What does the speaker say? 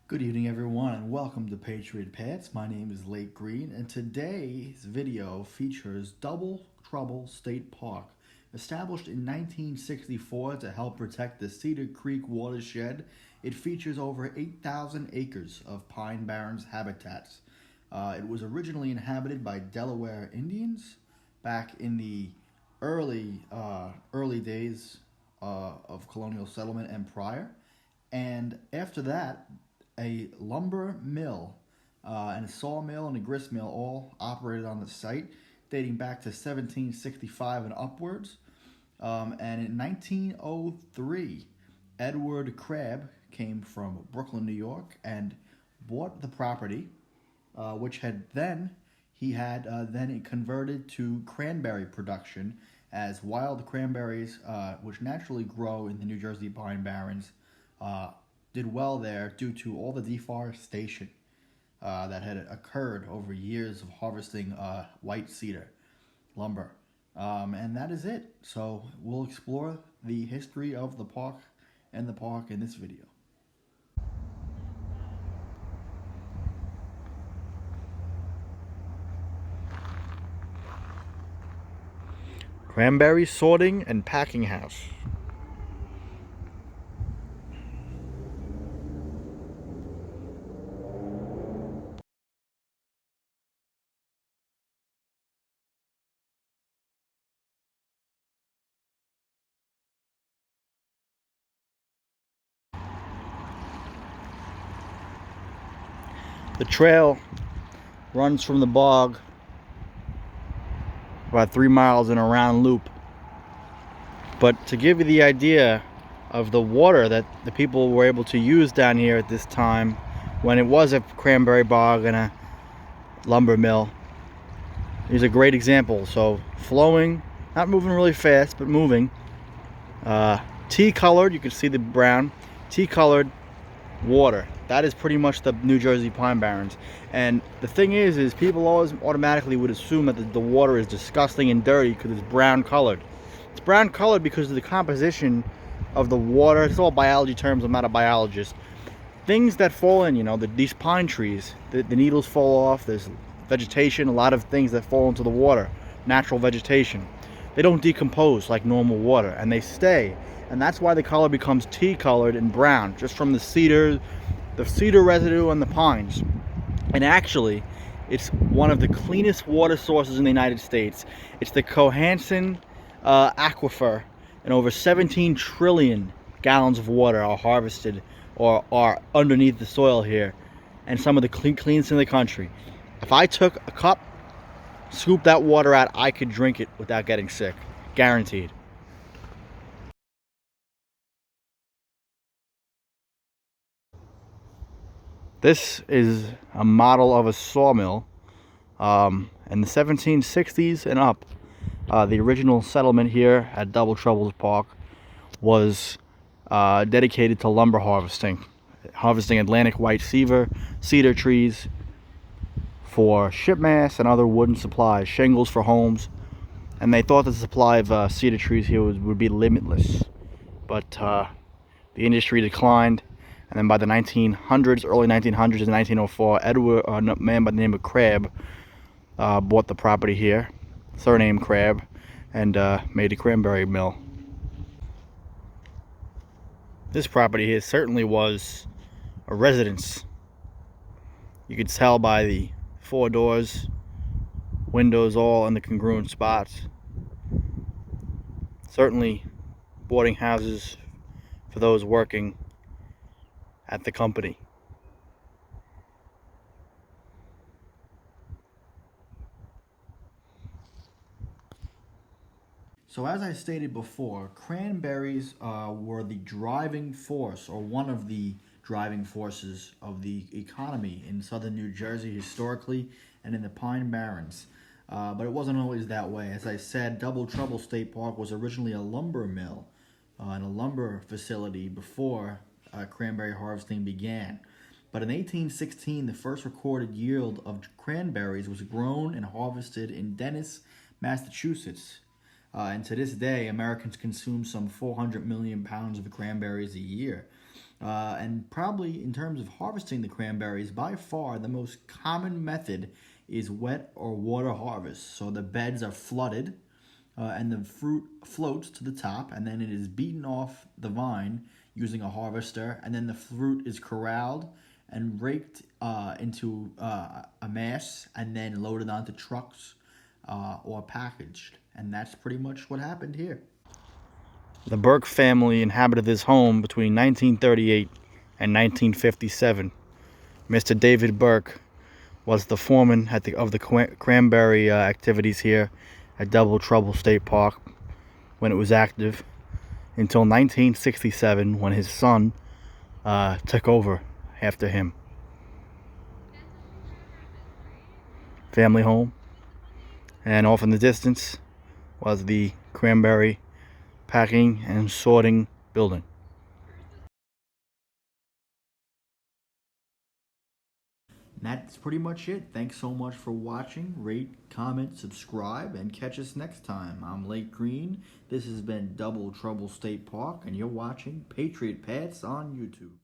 Good evening, everyone, and welcome to Patriot Pets. My name is Lake Green, and today's video features Double Trouble State Park. Established in 1964 to help protect the Cedar Creek watershed, it features over 8,000 acres of pine barrens habitats. It was originally inhabited by Delaware Indians back in the early days of colonial settlement and prior. And after that, a lumber mill and a sawmill and a grist mill all operated on the site, dating back to 1765 and upwards. And in 1903, Edward Crabb came from Brooklyn, New York, and bought the property, which had then it converted to cranberry production, as wild cranberries, which naturally grow in the New Jersey Pine Barrens, did well there due to all the deforestation that had occurred over years of harvesting white cedar lumber. And that is it. So we'll explore the history of the park in this video. Cranberry sorting and packing house. The trail runs from the bog about 3 miles in a round loop. But to give you the idea of the water that the people were able to use down here at this time, when it was a cranberry bog and a lumber mill, is a great example. So flowing, not moving really fast, but moving. Tea-colored, you can see the brown, tea-colored water. That is pretty much the New Jersey Pine Barrens. And the thing is people always automatically would assume that the water is disgusting and dirty because it's brown colored. It's brown colored because of the composition of the water. It's all biology terms. I'm not a biologist. Things that fall in, these pine trees, the needles fall off. There's vegetation, a lot of things that fall into the water, natural vegetation. They don't decompose like normal water, and they stay. And that's why the color becomes tea-colored and brown, just from the cedar residue on the pines. And actually, it's one of the cleanest water sources in the United States. It's the Cohanson aquifer, and over 17 trillion gallons of water are harvested or are underneath the soil here, and some of the cleanest in the country. If I took a cup, scooped that water out, I could drink it without getting sick, guaranteed. This is a model of a sawmill. In the 1760s and up, the original settlement here at Double Trouble Park was dedicated to lumber harvesting Atlantic white cedar trees for shipmast and other wooden supplies, shingles for homes, and they thought the supply of cedar trees here would be limitless. But the industry declined. And then by the 1900s, early 1900s, in 1904, a man by the name of Crabb bought the property here, surnamed Crabb, and made a cranberry mill. This property here certainly was a residence. You could tell by the 4 doors, windows all in the congruent spots. Certainly boarding houses for those working at the company. So as I stated before, cranberries were the driving force, or one of the driving forces of the economy in southern New Jersey historically and in the Pine Barrens. But it wasn't always that way. As I said, Double Trouble State Park was originally a lumber mill and a lumber facility before cranberry harvesting began. But in 1816, the first recorded yield of cranberries was grown and harvested in Dennis, Massachusetts. And to this day, Americans consume some 400 million pounds of cranberries a year. And probably in terms of harvesting the cranberries, by far the most common method is wet or water harvest. So the beds are flooded and the fruit floats to the top, and then it is beaten off the vine using a harvester, and then the fruit is corralled and raked into a mass and then loaded onto trucks or packaged. And that's pretty much what happened here. The Burke family inhabited this home between 1938 and 1957. Mr. David Burke was the foreman of the cranberry activities here at Double Trouble State Park when it was active until 1967, when his son took over after him. Family home. And off in the distance was the cranberry packing and sorting building. That's pretty much it. Thanks so much for watching. Rate, comment, subscribe, and catch us next time. I'm Lake Green. This has been Double Trouble State Park, and you're watching Patriot Pats on YouTube.